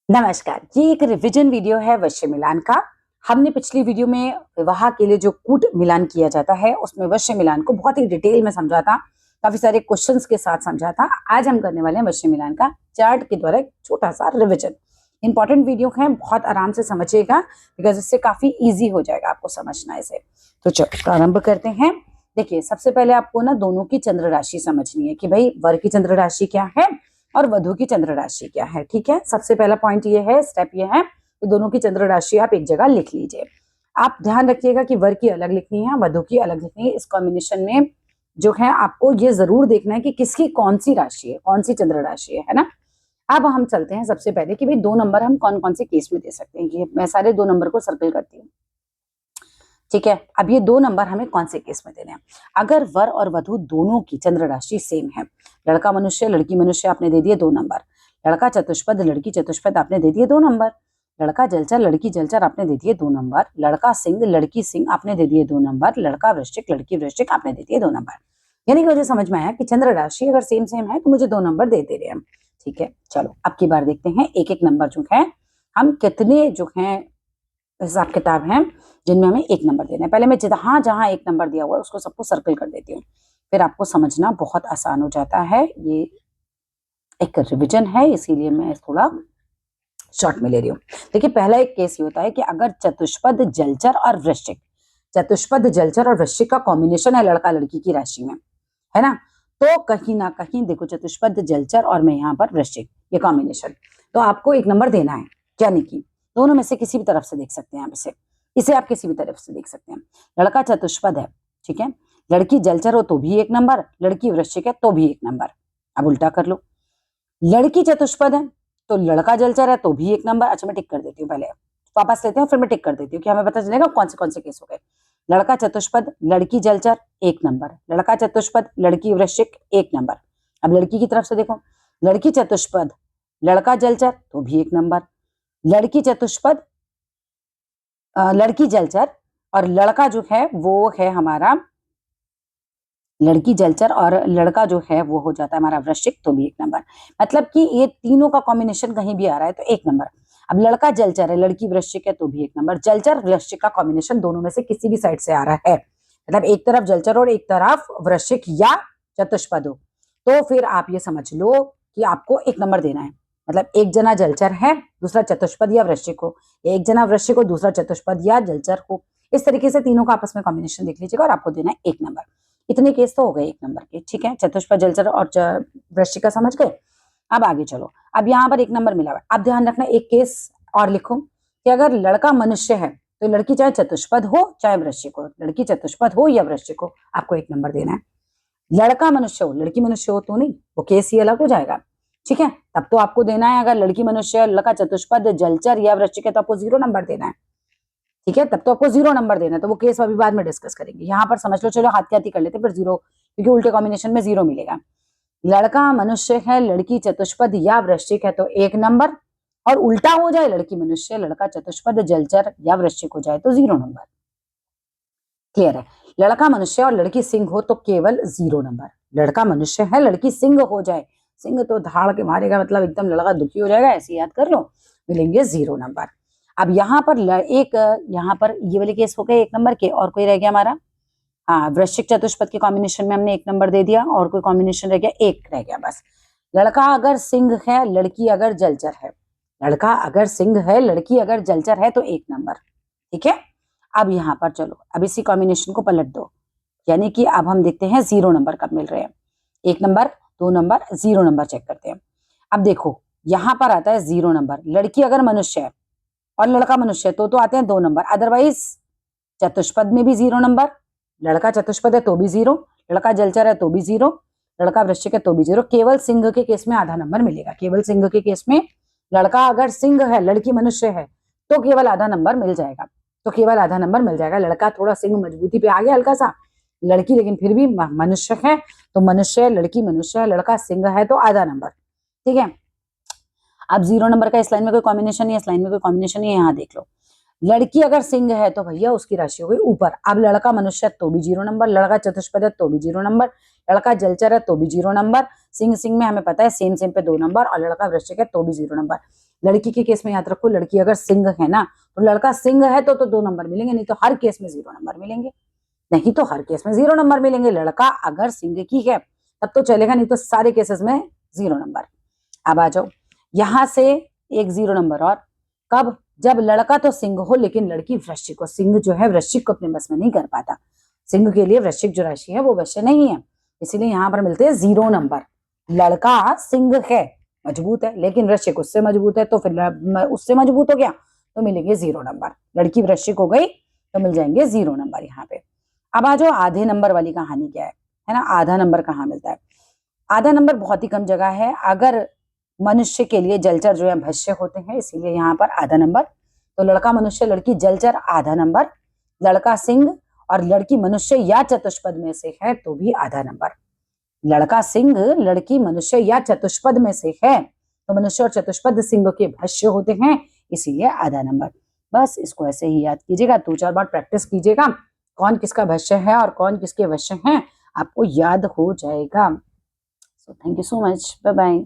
नमस्कार। ये एक रिवीजन वीडियो है वश्य मिलान का। हमने पिछली वीडियो में विवाह के लिए जो कूट मिलान किया जाता है उसमें वश्य मिलान को बहुत ही डिटेल में समझा था, काफी सारे क्वेश्चंस के साथ समझा था। आज हम करने वाले हैं वश्य मिलान का चार्ट के द्वारा एक छोटा सा रिवीजन। इंपॉर्टेंट वीडियो है, बहुत आराम से समझिएगा बिकॉज इससे काफी ईजी हो जाएगा आपको समझना इसे। तो चलो प्रारंभ करते हैं। देखिए, सबसे पहले आपको ना दोनों की चंद्र राशि समझनी है कि भाई वर की चंद्र राशि क्या है और वधु की चंद्र राशि क्या है। ठीक है, सबसे पहला पॉइंट ये है, स्टेप ये है कि दोनों की चंद्र राशि आप एक जगह लिख लीजिए। आप ध्यान रखिएगा कि वर की अलग लिखनी है, वधु की अलग लिखनी है। इस कॉम्बिनेशन में जो है आपको ये जरूर देखना है कि किसकी कौन सी राशि है, कौन सी चंद्र राशि है ना। अब हम चलते हैं सबसे पहले कि भाई दो नंबर हम कौन कौन से केस में दे सकते हैं। ये मैं सारे दो नंबर को सर्कल करती हूँ। ठीक है, अब ये दो नंबर हमें कौन से केस में देने हैं। अगर वर और वधु दोनों की चंद्र राशि सेम है, लड़का मनुष्य लड़की मनुष्य आपने दे दिए 2 नंबर, लड़का चतुष्पद लड़की चतुष्पद आपने दे दिए 2 नंबर, लड़का जलचर लड़की जलचर आपने दे दिए 2 नंबर, लड़का सिंह लड़की सिंह आपने दे दिए 2 नंबर, लड़का वृश्चिक लड़की वृश्चिक आपने दे दिए 2 नंबर। यानी कि मुझे समझ में आया कि चंद्र राशि अगर सेम सेम है तो मुझे 2 नंबर दे दे रहे हैं। ठीक है, चलो अब की बार देखते हैं एक एक नंबर जो है हम कितने जो है हिसाब किताब हैं जिनमें हमें एक नंबर देना है। पहले मैं जहां जहां एक नंबर दिया हुआ है उसको सबको सर्कल कर देती हूँ, फिर आपको समझना बहुत आसान हो जाता है। ये एक रिवीजन है इसीलिए मैं थोड़ा शॉर्ट में ले रही हूँ। देखिए, पहला एक केस ये होता है कि अगर चतुष्पद जलचर और वृश्चिक, चतुष्पद जलचर और वृश्चिक का कॉम्बिनेशन है लड़का लड़की की राशि में, है ना, तो कहीं ना कहीं देखो चतुष्पद जलचर और मैं यहाँ पर वृश्चिक, ये कॉम्बिनेशन, तो आपको एक नंबर देना है। यानी कि दोनों में से किसी भी तरफ से देख सकते हैं आप इसे आप किसी भी तरफ से देख सकते हैं। लड़का चतुष्पद है, ठीक है, लड़की जलचर हो तो भी एक नंबर, लड़की वृश्चिक है तो भी एक नंबर। अब उल्टा कर लो, लड़की चतुष्पद है तो लड़का जलचर है तो भी एक नंबर। अच्छा मैं टिक कर देती हूँ, पहले वापस लेते हैं फिर मैं टिक कर देती हूँ कि हमें पता चलेगा कौन से केस हो गए। लड़का चतुष्पद लड़की जलचर एक नंबर, लड़का चतुष्पद लड़की वृश्चिक एक नंबर। अब लड़की की तरफ से देखो, लड़की चतुष्पद लड़का जलचर तो भी एक नंबर, लड़की चतुष्पद लड़की जलचर और लड़का जो है वो है हमारा, लड़की जलचर और लड़का जो है वो हो जाता है हमारा वृश्चिक तो भी एक नंबर। मतलब कि ये तीनों का कॉम्बिनेशन कहीं भी आ रहा है तो एक नंबर। अब लड़का जलचर है लड़की वृश्चिक है तो भी एक नंबर। जलचर वृश्चिक का कॉम्बिनेशन दोनों में से किसी भी साइड से आ रहा है, मतलब एक तरफ जलचर और एक तरफ वृश्चिक या चतुष्पद हो, तो फिर आप ये समझ लो कि आपको एक नंबर देना है। मतलब एक जना जलचर है दूसरा चतुष्पद या वृश्चिक हो, एक जना वृश्चिक हो दूसरा चतुष्पद या जलचर हो, इस तरीके से तीनों का आपस में कॉम्बिनेशन देख लीजिएगा और आपको देना है एक नंबर। इतने केस तो हो गए एक नंबर के। ठीक है, चतुष्पद जलचर और वृश्चिक का समझ गए। अब आगे चलो, अब यहाँ पर एक नंबर मिला हुआ है। अब ध्यान रखना एक केस और लिखो कि अगर लड़का मनुष्य है तो लड़की चाहे चतुष्पद हो चाहे वृश्चिक हो, लड़की चतुष्पद हो या वृश्चिक हो आपको एक नंबर देना है। लड़का मनुष्य हो लड़की मनुष्य हो तो नहीं, वो केस ही अलग हो जाएगा। ठीक है, तब तो आपको देना है, अगर लड़की मनुष्य लड़का चतुष्पद जलचर या वृश्चिक है तो आपको 0 नंबर देना है। ठीक है, तब तो आपको 0 नंबर देना है, तो वो केस अभी बाद में डिस्कस करेंगे। यहाँ पर समझ लो, चलो हाथ के हाथ ही कर लेते फिर 0, क्योंकि उल्टे कॉम्बिनेशन में 0 मिलेगा। लड़का मनुष्य है लड़की चतुष्पद या वृश्चिक है तो 1 नंबर, और उल्टा हो जाए लड़की मनुष्य लड़का चतुष्पद जलचर या वृश्चिक हो जाए तो 0 नंबर। क्लियर है? लड़का मनुष्य और लड़की सिंह हो तो केवल 0 नंबर। लड़का मनुष्य है लड़की सिंह हो जाए, सिंह तो धाड़ के मारेगा, मतलब एकदम लड़का दुखी हो जाएगा, ऐसे याद कर लो, मिलेंगे 0 नंबर। अब यहाँ पर यहाँ पर ये वाले केस हो गए 1 नंबर के, और कोई रह गया हमारा, हाँ वृश्चिक चतुष्पद के कॉम्बिनेशन में हमने 1 नंबर दे दिया, और कोई कॉम्बिनेशन रह गया, एक रह गया बस। लड़का अगर सिंह है लड़की अगर जलचर है, लड़का अगर सिंह है लड़की अगर जलचर है तो 1 नंबर। ठीक है, अब यहाँ पर चलो अब इसी कॉम्बिनेशन को पलट दो, यानी कि अब हम देखते हैं 0 नंबर कब मिल रहे हैं। 1 नंबर 2 नंबर 0 नंबर चेक करते हैं। अब देखो यहाँ पर आता है 0 नंबर, लड़की अगर मनुष्य है और लड़का मनुष्य है तो आते हैं 2 नंबर, अदरवाइज चतुष्पद में भी 0 नंबर, लड़का चतुष्पद है तो भी 0, लड़का जलचर है तो भी 0, लड़का वृश्चिक है तो भी 0। केवल सिंह के केस में आधा नंबर मिलेगा। केवल सिंह के केस में लड़का अगर सिंह है लड़की मनुष्य है तो केवल आधा नंबर मिल जाएगा, तो केवल आधा नंबर मिल जाएगा। लड़का थोड़ा सिंह मजबूती पे आ गया हल्का सा, लड़की लेकिन फिर भी मनुष्य है तो मनुष्य, लड़की मनुष्य है, लड़का सिंह है तो आधा नंबर। ठीक है, अब 0 नंबर का इस लाइन में कोई कॉम्बिनेशन नहीं है, इस लाइन में कोई कॉम्बिनेशन नहीं है, यहाँ देख लो। लड़की अगर सिंह है तो भैया उसकी राशि हो गई ऊपर। अब लड़का मनुष्य है तो भी 0 नंबर, लड़का चतुष्पद है तो भी 0 नंबर, लड़का जलचर है तो भी 0 नंबर, सिंह सिंह में हमें पता है सेम सेम पे 2 नंबर, और लड़का वृश्चिक है तो भी 0 नंबर। लड़की के केस में याद रखो, लड़की अगर सिंह है ना, तो लड़का सिंह है तो 2 नंबर मिलेंगे, नहीं तो हर केस में 0 नंबर मिलेंगे, नहीं तो हर केस में 0 नंबर मिलेंगे। लड़का अगर सिंह की है तब तो चलेगा, नहीं तो सारे केसेस में 0 नंबर। अब आ जाओ यहां से एक 0 नंबर और, कब? जब लड़का तो सिंह हो लेकिन लड़की वृश्चिक हो। सिंह जो है वृश्चिक को अपने बस में नहीं कर पाता, सिंह के लिए वृश्चिक जो राशि है वो वश्य नहीं है, इसीलिए यहां पर मिलते हैं 0 नंबर। लड़का सिंह है, मजबूत है, लेकिन वृश्चिक उससे मजबूत है, तो फिर उससे मजबूत हो गया तो मिलेंगे 0 नंबर। लड़की वृश्चिक हो गई तो मिल जाएंगे 0 नंबर यहाँ पे। अब आ जाओ आधे नंबर वाली कहानी क्या है ना, आधा नंबर कहाँ मिलता है? आधा नंबर बहुत ही कम जगह है, अगर मनुष्य के लिए जलचर जो है भस्य होते हैं, इसीलिए यहाँ पर आधा नंबर। तो लड़का मनुष्य लड़की जलचर आधा नंबर, लड़का सिंह और लड़की मनुष्य या चतुष्पद में से है तो भी आधा नंबर। लड़का सिंह लड़की मनुष्य या चतुष्पद में से है तो मनुष्य और चतुष्पद सिंह के भस्य होते हैं, इसीलिए आधा नंबर। बस इसको ऐसे ही याद कीजिएगा, 2-4 बार प्रैक्टिस कीजिएगा, कौन किसका भस्य है और कौन किसके वश्य हैं आपको याद हो जाएगा। So thank you so much, bye bye.